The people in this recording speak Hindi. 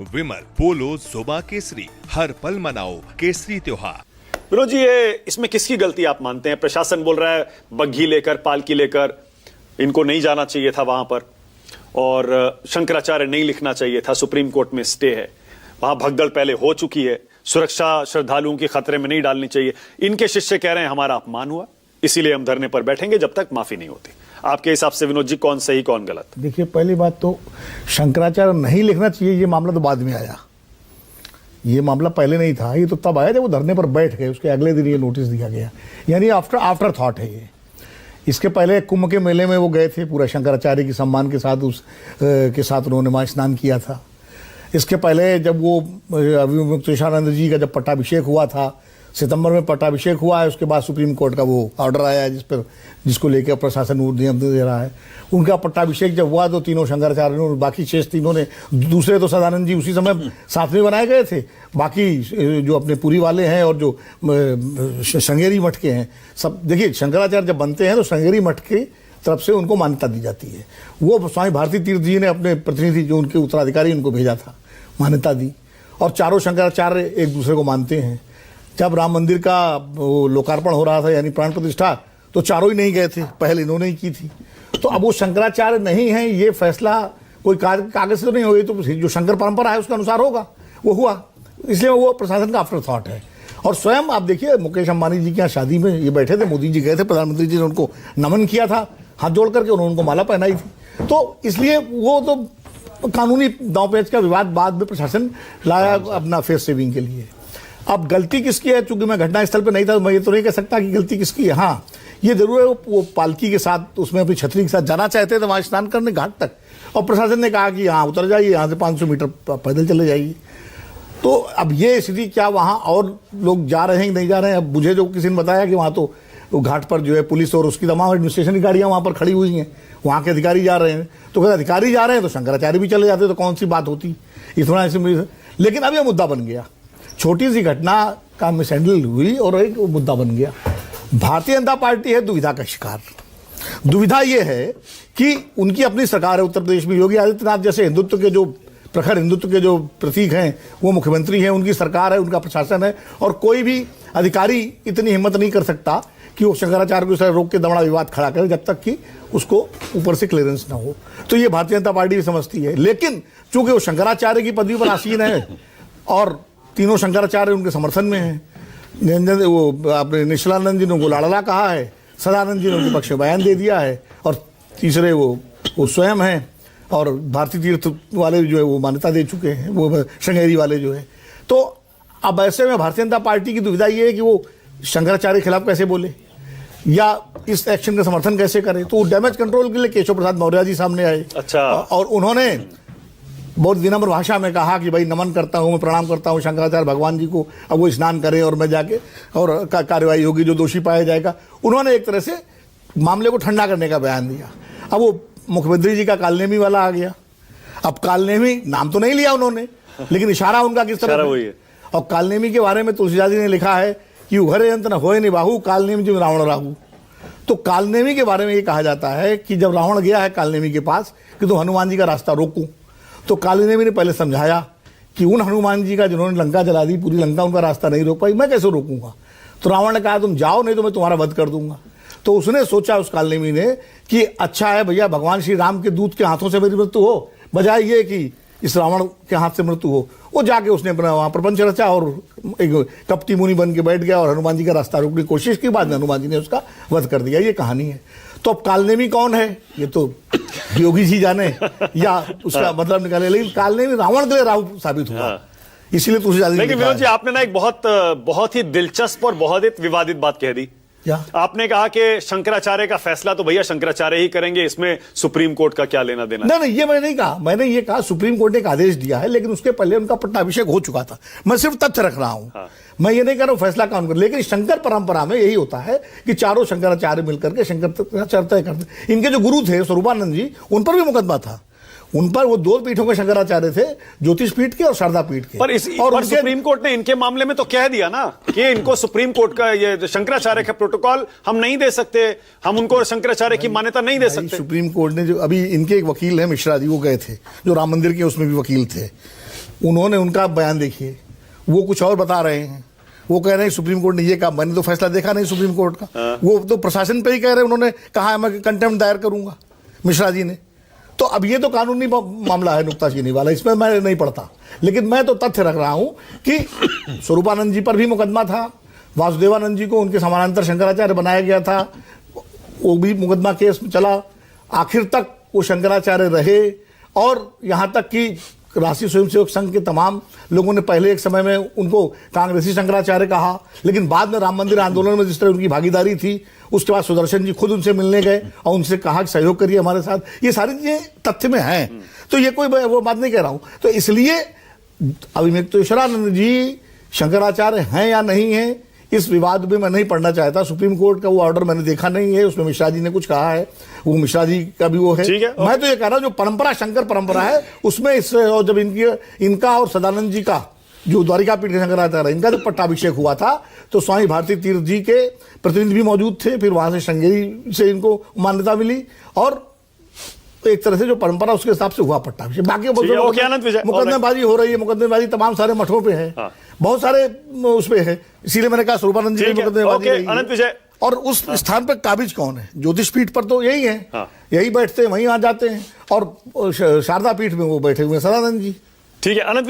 विमल पोलो जुबा केसरी, हर पल मनाओ केसरी त्योहार। विनोद जी, ये इसमें किसकी गलती आप मानते हैं? प्रशासन बोल रहा है बग्घी लेकर, पालकी लेकर इनको नहीं जाना चाहिए था वहां पर, और शंकराचार्य नहीं लिखना चाहिए था, सुप्रीम कोर्ट में स्टे है, वहां भगदड़ पहले हो चुकी है, सुरक्षा श्रद्धालुओं की खतरे में नहीं डालनी चाहिए। इनके शिष्य कह रहे हैं हमारा अपमान हुआ, इसीलिए हम धरने पर बैठेंगे जब तक माफी नहीं होती। आपके हिसाब से विनोद जी कौन सही कौन गलत? देखिए, पहली बात तो शंकराचार्य नहीं लिखना चाहिए, ये मामला तो बाद में आया। ये मामला पहले नहीं था, ये तो तब आया जब वो धरने पर बैठ गए, उसके अगले दिन ये नोटिस दिया गया, यानी आफ्टर थॉट है ये। इसके पहले कुंभ के मेले में वो गए थे, पूरा शंकराचार्य की सम्मान के साथ उन्होंने स्नान किया था। इसके पहले जब वो अभिमुक्तेश्वरानंद जी का जब पट्टाभिषेक हुआ था, सितंबर में पट्टाभिषेक हुआ है, उसके बाद सुप्रीम कोर्ट का वो ऑर्डर आया है जिसको लेकर प्रशासन नियम दे रहा है। उनका पट्टाभिषेक जब हुआ तो तीनों शंकराचार्यों, बाकी शेष तीनों ने, दूसरे तो सदानंद जी उसी समय साथ में बनाए गए थे, बाकी जो अपने पुरी वाले हैं और जो श्रृंगेरी मठ के हैं सब। देखिए, शंकराचार्य जब बनते हैं तो श्रृंगेरी मठ की तरफ से उनको मान्यता दी जाती है। वो स्वामी भारती तीर्थ जी ने अपने प्रतिनिधि, जो उनके उत्तराधिकारी, उनको भेजा था, मान्यता दी, और चारों शंकराचार्य एक दूसरे को मानते हैं। जब राम मंदिर का लोकार्पण हो रहा था, यानी प्राण प्रतिष्ठा, तो चारों ही नहीं गए थे, पहले इन्होंने ही की थी। तो अब वो शंकराचार्य नहीं है, ये फैसला कोई कागज से तो नहीं होगी, तो जो शंकर परंपरा है उसके अनुसार होगा, वो हुआ। इसलिए वो प्रशासन का आफ्टर थॉट है। और स्वयं आप देखिए, मुकेश अंबानी जी के यहाँ शादी में ये बैठे थे, मोदी जी गए थे, प्रधानमंत्री जी ने उनको नमन किया था, हाथ जोड़ करके उन्होंने उनको माला पहनाई थी। तो इसलिए वो तो कानूनी दांव-पेच का विवाद बाद में प्रशासन लाया अपना फेस सेविंग के लिए। अब गलती किसकी है? चूंकि मैं घटनास्थल पर नहीं था, मैं ये तो नहीं कह सकता कि गलती किसकी है। हाँ, ये जरूर है, वो पालकी के साथ, उसमें अपनी छतरी के साथ जाना चाहते थे वहां स्नान करने घाट तक, और प्रशासन ने कहा कि यहाँ उतर जाइए, यहाँ से 500 मीटर पैदल चले जाइए। तो अब ये स्थिति, क्या वहाँ और लोग जा रहे हैं कि नहीं जा रहे हैं? अब मुझे जो किसी ने बताया कि वहाँ तो घाट पर जो है पुलिस और उसकी तमाम एडमिनिस्ट्रेशन की गाड़ियाँ वहाँ पर खड़ी हुई हैं, वहाँ के अधिकारी जा रहे हैं। तो अगर अधिकारी जा रहे हैं तो शंकराचार्य भी चले जाते, तो कौन सी बात होती इतना ऐसे। लेकिन अब यह मुद्दा बन गया, छोटी सी घटना का मिसहैंडल हुई और एक मुद्दा बन गया। भारतीय जनता पार्टी है दुविधा का शिकार। दुविधा यह है कि उनकी अपनी सरकार है उत्तर प्रदेश में, योगी आदित्यनाथ जैसे हिंदुत्व के जो प्रखर हिंदुत्व के जो प्रतीक हैं वो मुख्यमंत्री हैं, उनकी सरकार है, उनका प्रशासन है, और कोई भी अधिकारी इतनी हिम्मत नहीं कर सकता कि वो शंकराचार्य को इस तरह रोक के दमड़ा विवाद खड़ा करे जब तक कि उसको ऊपर से क्लियरेंस ना हो। तो ये भारतीय जनता पार्टी भी समझती है। लेकिन चूंकि वो शंकराचार्य की पदवी पर आसीन है और तीनों शंकराचार्य उनके समर्थन में हैं, वो अपने निश्चलानंद जी ने उनको लाड़ला कहा है, सदानंद जी ने उनके पक्ष में बयान दे दिया है, और तीसरे वो स्वयं हैं, और भारतीय तीर्थ वाले जो है वो मान्यता दे चुके हैं, वो श्रृंगेरी वाले जो है। तो अब ऐसे में भारतीय जनता पार्टी की दुविधा ये है कि वो शंकराचार्य के खिलाफ कैसे बोले या इस एक्शन का समर्थन कैसे करे। तो डैमेज कंट्रोल के लिए केशव प्रसाद मौर्य जी सामने आए। अच्छा। और उन्होंने बहुत विनम्र भाषा में कहा कि भाई नमन करता हूँ, मैं प्रणाम करता हूँ शंकराचार्य भगवान जी को, अब वो स्नान करें और मैं जाके और कार्रवाई होगी, जो दोषी पाया जाएगा। उन्होंने एक तरह से मामले को ठंडा करने का बयान दिया। अब वो मुख्यमंत्री जी का कालनेमी वाला आ गया। अब कालनेमी नाम तो नहीं लिया उन्होंने, लेकिन इशारा उनका किस तरह हुई है। और कालनेमी के बारे में तुलसीदास जी ने लिखा है कि उघरे अंत न होए निबाहु, कालनेमी जी रावण राहु। तो कालनेमी के बारे में ये कहा जाता है कि जब रावण गया है कालनेमी के पास कि तुम हनुमान जी का रास्ता रोको, तो कालनेमी ने पहले समझाया कि उन हनुमान जी का जिन्होंने लंका जला दी, पूरी लंका उनका रास्ता नहीं रोक पाई, मैं कैसे रोकूंगा। तो रावण ने कहा तुम जाओ, नहीं तो मैं तुम्हारा वध कर दूंगा। तो उसने सोचा, उस कालनेमी ने, कि अच्छा है भैया, भगवान श्री राम के दूत के हाथों से मेरी मृत्यु हो, बजाय ये कि इस रावण के हाथ से मृत्यु हो। वो जाके उसने अपना वहाँ प्रपंच रचा और एक कपटी मुनि बन के बैठ गया और हनुमान जी का रास्ता रोकने की कोशिश की, बाद में हनुमान जी ने उसका वध कर दिया। ये कहानी है। तो अब कालनेमी कौन है ये तो योगी जी जाने या उसका मतलब निकाले, लेकिन कालनेमी रावण के लिए राहु साबित हुआ, इसीलिए तुलसीदास जी। लेकिन विनोद जी, आपने ना एक बहुत ही दिलचस्प और बहुत ही विवादित बात कह दी। क्या? आपने कहा कि शंकराचार्य का फैसला तो भैया शंकराचार्य ही करेंगे, इसमें सुप्रीम कोर्ट का क्या लेना देना? नहीं, ये मैंने नहीं कहा। मैंने ये कहा सुप्रीम कोर्ट ने एक आदेश दिया है, लेकिन उसके पहले उनका पट्टाभिषेक हो चुका था। मैं सिर्फ तथ्य रख रहा हूं। हाँ। मैं ये नहीं कह रहा हूं फैसला कौन कर, लेकिन शंकर परंपरा में यही होता है कि चारों शंकराचार्य मिलकर के शंकराचार्य तय करते। इनके जो गुरु थे स्वरूपानंद जी, उन पर भी मुकदमा था। उन पर वो दो पीठों के शंकराचार्य थे, ज्योतिष पीठ के और शारदा पीठ के। और सुप्रीम कोर्ट ने इनके मामले में तो कह दिया ना कि इनको सुप्रीम कोर्ट का ये शंकराचार्य का प्रोटोकॉल हम नहीं दे सकते, हम उनको शंकराचार्य की मान्यता नहीं दे सकते। सुप्रीम कोर्ट ने जो अभी इनके एक वकील है मिश्रा जी, वो गए थे, जो राम मंदिर के उसमें भी वकील थे, उन्होंने उनका बयान देखिए, वो कुछ और बता रहे हैं। वो कह रहे हैं सुप्रीम कोर्ट ने ये कहा, मैंने तो फैसला देखा नहीं सुप्रीम कोर्ट का। वो तो प्रशासन पे ही कह रहे हैं, उन्होंने कहा है मैं कंटेम्प्ट दायर करूंगा, मिश्रा जी ने। तो अब ये तो कानूनी मामला है नुक्ताचीनी वाला, इसमें मैं नहीं पढ़ता। लेकिन मैं तो तथ्य रख रहा हूं कि स्वरूपानंद जी पर भी मुकदमा था, वासुदेवानंद जी को उनके समानांतर शंकराचार्य बनाया गया था, वो भी मुकदमा केस में चला, आखिर तक वो शंकराचार्य रहे। और यहां तक कि राष्ट्रीय स्वयंसेवक संघ के तमाम लोगों ने पहले एक समय में उनको कांग्रेसी शंकराचार्य कहा, लेकिन बाद में राम मंदिर आंदोलन में जिस तरह उनकी भागीदारी थी, उसके बाद सुदर्शन जी खुद उनसे मिलने गए और उनसे कहा कि सहयोग करिए हमारे साथ। ये सारी चीजें तथ्य में हैं, तो ये कोई वो बात नहीं कह रहा हूं। तो इसलिए अभिमित्रेश्वरानंद जी शंकराचार्य हैं या नहीं है, इस विवाद में मैं नहीं पढ़ना चाहता। सुप्रीम कोर्ट का वो ऑर्डर मैंने देखा नहीं है, उसमें मिश्रा जी ने कुछ कहा है, वो मिश्रा जी का भी वो है। मैं तो ये कह रहा हूं जो परंपरा शंकर परंपरा है उसमें इससे, और जब इनका और सदानंद जी का जो द्वारिका पीठ के शंकराचार्य इनका जब पट्टाभिषेक हुआ था तो स्वामी भारती तीर्थ जी के प्रतिनिधि भी मौजूद थे, फिर वहां से श्रृंगेरी से इनको मान्यता मिली और एक तरह से जो परंपरा उसके हिसाब से हुआ पट्टाभिषेक। बाकी मुकदमेबाजी हो रही है, मुकदमेबाजी तमाम सारे मठों पे है, बहुत सारे उस पे है, इसीलिए मैंने कहा स्वरूपानंद जी की मुकदमेबाजी। और उस स्थान पर काबिज कौन है? ज्योतिष पीठ पर तो यही है, यही बैठते हैं, वहीं आ जाते हैं, और शारदा पीठ में वो बैठे हुए सदानंद जी। ठीक है अनंत।